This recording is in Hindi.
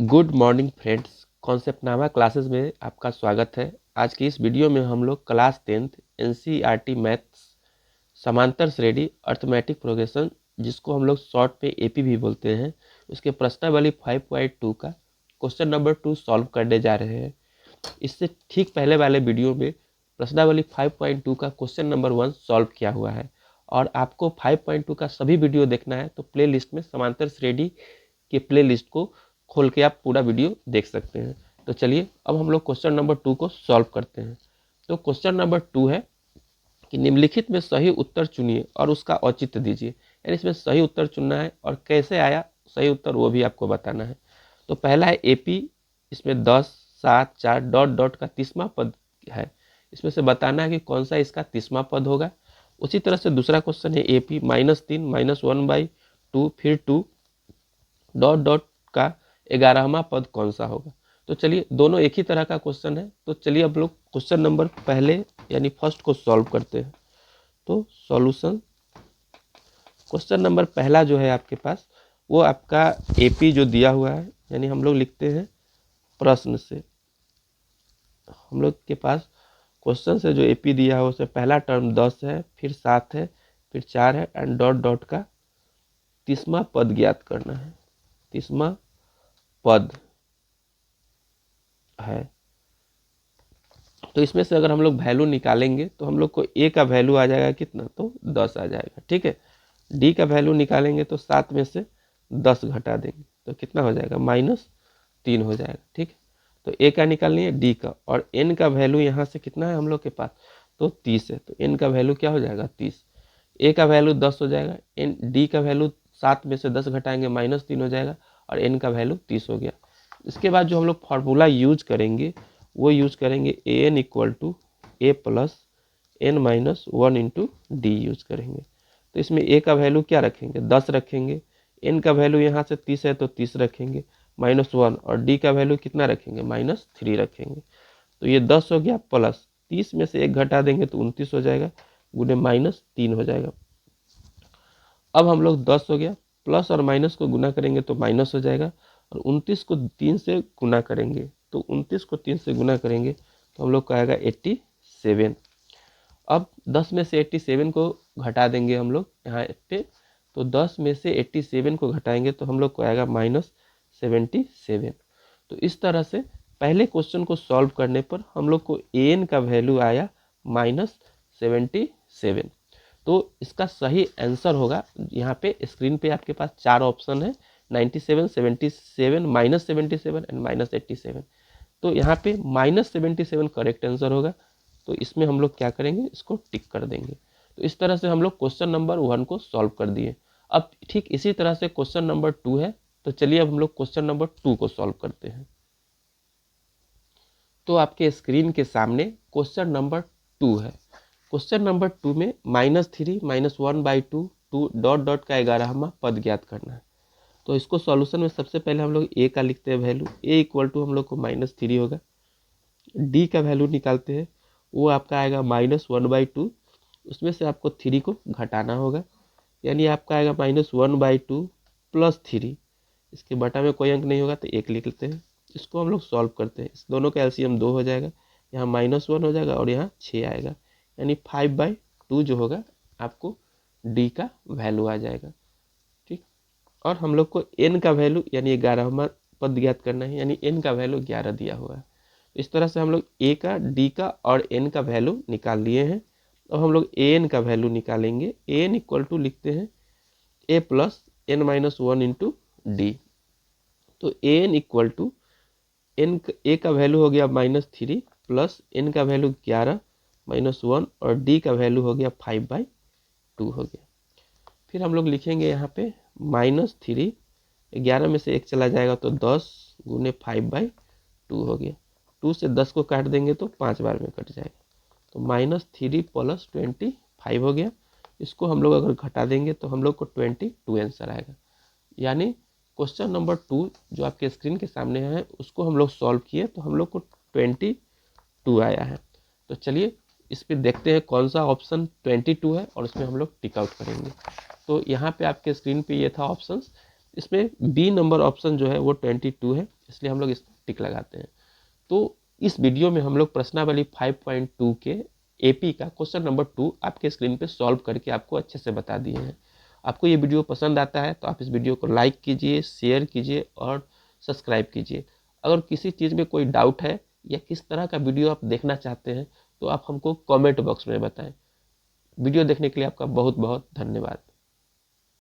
गुड मॉर्निंग फ्रेंड्स, कॉन्सेप्टनामा क्लासेस में आपका स्वागत है। आज की इस वीडियो में हम लोग क्लास 10th एनसीईआरटी मैथ्स समांतर श्रेणी अर्थमेटिक प्रोग्रेशन, जिसको हम लोग शॉर्ट में एपी भी बोलते हैं, उसके प्रश्नावली 5.2 का क्वेश्चन नंबर 2 सॉल्व करने जा रहे हैं। इससे ठीक पहले वाले वीडियो में प्रश्नावली 5.2 का क्वेश्चन नंबर 1 सॉल्व किया हुआ है, और आपको 5.2 का सभी वीडियो देखना है तो प्ले लिस्ट में समांतर श्रेणी के प्ले लिस्ट को खोल के आप पूरा वीडियो देख सकते हैं। तो चलिए अब हम लोग क्वेश्चन नंबर 2 को सॉल्व करते हैं। तो क्वेश्चन नंबर 2 है कि निम्नलिखित में सही उत्तर चुनिए और उसका औचित्य दीजिए। यानी इसमें सही उत्तर चुनना है और कैसे आया सही उत्तर वो भी आपको बताना है। तो पहला है एपी, इसमें 10, 7, 4 डॉट डॉट का 30वां पद है। इसमें से बताना है कि कौन सा इसका 30वां पद होगा। उसी तरह से दूसरा क्वेश्चन है एपी -3 -1/2 फिर 2 डॉट डॉट का 11वां पद कौन सा होगा। तो चलिए दोनों एक ही तरह का क्वेश्चन है, तो चलिए अब लोग क्वेश्चन नंबर पहले यानी फर्स्ट को सॉल्व करते हैं। तो सॉल्यूशन क्वेश्चन नंबर पहला जो है आपके पास वो आपका एपी जो दिया हुआ है, यानी हम लोग लिखते हैं प्रश्न से। हम लोग के पास क्वेश्चन से जो एपी दिया है उसमें पहला टर्म 10 है, फिर 7 है, फिर 4 है एंड डॉट डॉट का 30वां पद ज्ञात करना है। 30वां पद है। तो इसमें से अगर हम लोग वैल्यू निकालेंगे तो हम लोग को ए का वैल्यू आ जाएगा कितना, तो 10 आ जाएगा। ठीक है, डी का वैल्यू निकालेंगे तो 7 में से 10 घटा देंगे तो कितना हो जाएगा, -3 हो जाएगा। ठीक है, तो ए का निकालनी है डी का, और एन का वैल्यू यहाँ से कितना है हम लोग के पास, तो 30 है, तो एन का वैल्यू क्या हो जाएगा, 30। ए का वैल्यू 10 हो जाएगा, एन डी का वैल्यू 7 में से 10 घटाएंगे -3 हो जाएगा, और एन का वैल्यू 30 हो गया। इसके बाद जो हम लोग फार्मूला यूज करेंगे वो यूज करेंगे a n equal to a plus n minus 1 into d use करेंगे। तो इसमें ए का वैल्यू क्या रखेंगे, 10 रखेंगे, एन का वैल्यू यहाँ से 30 है तो 30 रखेंगे -1, और डी का वैल्यू कितना रखेंगे, -3 रखेंगे। तो ये 10 हो गया, प्लस 30 में से 1 घटा देंगे तो 29 हो जाएगा, गुने -3 हो जाएगा। अब हम लोग 10 हो गया, प्लस और माइनस को गुना करेंगे तो माइनस हो जाएगा, और 29 को 3 से गुना करेंगे तो 29 को 3 से गुना करेंगे तो हम लोग का आएगा 87। अब 10 में से 87 को घटा देंगे हम लोग यहाँ पे, तो 10 में से 87 को घटाएंगे तो हम लोग को आएगा -77। तो इस तरह से पहले क्वेश्चन को सॉल्व करने पर हम लोग को एन का वैल्यू आया -77। तो इसका सही आंसर होगा, यहाँ पे स्क्रीन पे आपके पास 4 ऑप्शन है, 97, 77, -77 एंड -87। तो यहाँ पे -77 करेक्ट आंसर होगा। तो इसमें हम लोग क्या करेंगे, इसको टिक कर देंगे। तो इस तरह से हम लोग क्वेश्चन नंबर 1 को सॉल्व कर दिए। अब ठीक इसी तरह से क्वेश्चन नंबर 2 है, तो चलिए अब हम लोग क्वेश्चन नंबर 2 को सॉल्व करते हैं। तो आपके स्क्रीन के सामने क्वेश्चन नंबर 2 है। क्वेश्चन नंबर 2 में -3 -1/2 2 डॉट डॉट का 11वां पद ज्ञात करना है। तो इसको सॉल्यूशन में सबसे पहले हम लोग ए का लिखते हैं वैल्यू, ए इक्वल टू हम लोग को -3 होगा। डी का वैल्यू निकालते हैं, वो आपका आएगा -1/2, उसमें से आपको 3 को घटाना होगा, यानी आपका आएगा -1/2 प्लस 3। इसके बटा में कोई अंक नहीं होगा तो 1 लिख लेते हैं। इसको हम लोग सॉल्व करते हैं, इस दोनों का एलसीएम 2 हो जाएगा, यहाँ -1 हो जाएगा और यहाँ 6 आएगा, यानी 5/2 जो होगा आपको डी का वैल्यू आ जाएगा। ठीक, और हम लोग को एन का वैल्यू यानी 11वां पद ज्ञात करना है, यानी एन का वैल्यू 11 दिया हुआ है। इस तरह से हम लोग ए का, डी का और एन का वैल्यू निकाल लिए हैं। अब हम लोग ए एन का वैल्यू निकालेंगे। ए एन इक्वल टू लिखते हैं a plus n minus 1 into d. तो a n equal to n, a का वैल्यू हो गया -3 प्लस एन का वैल्यू 11 -1 और डी का वैल्यू हो गया 5/2 हो गया। फिर हम लोग लिखेंगे यहाँ पे -3, 11 में से 1 चला जाएगा तो 10 गुने 5/2 हो गया। 2 से 10 को काट देंगे तो 5 बार में कट जाएगा, तो -3 प्लस 25 हो गया। इसको हम लोग अगर घटा देंगे तो हम लोग को 22 आंसर आएगा। यानी क्वेश्चन नंबर 2 जो आपके स्क्रीन के सामने है उसको हम लोग सॉल्व किए तो हम लोग को 22 आया है। तो चलिए इस पर देखते हैं कौन सा ऑप्शन 22 है और उसमें हम लोग टिक आउट करेंगे। तो यहाँ पे आपके स्क्रीन पे ये था ऑप्शंस इसमें बी नंबर ऑप्शन जो है वो 22 है, इसलिए हम लोग इस टिक लगाते हैं। तो इस वीडियो में हम लोग प्रश्नावली 5.2 के एपी का क्वेश्चन नंबर 2 आपके स्क्रीन पे सॉल्व करके आपको अच्छे से बता दिए हैं। आपको ये वीडियो पसंद आता है तो आप इस वीडियो को लाइक कीजिए, शेयर कीजिए और सब्सक्राइब कीजिए। अगर किसी चीज़ में कोई डाउट है या किस तरह का वीडियो आप देखना चाहते हैं तो आप हमको कमेंट बॉक्स में बताएं। वीडियो देखने के लिए आपका बहुत बहुत धन्यवाद।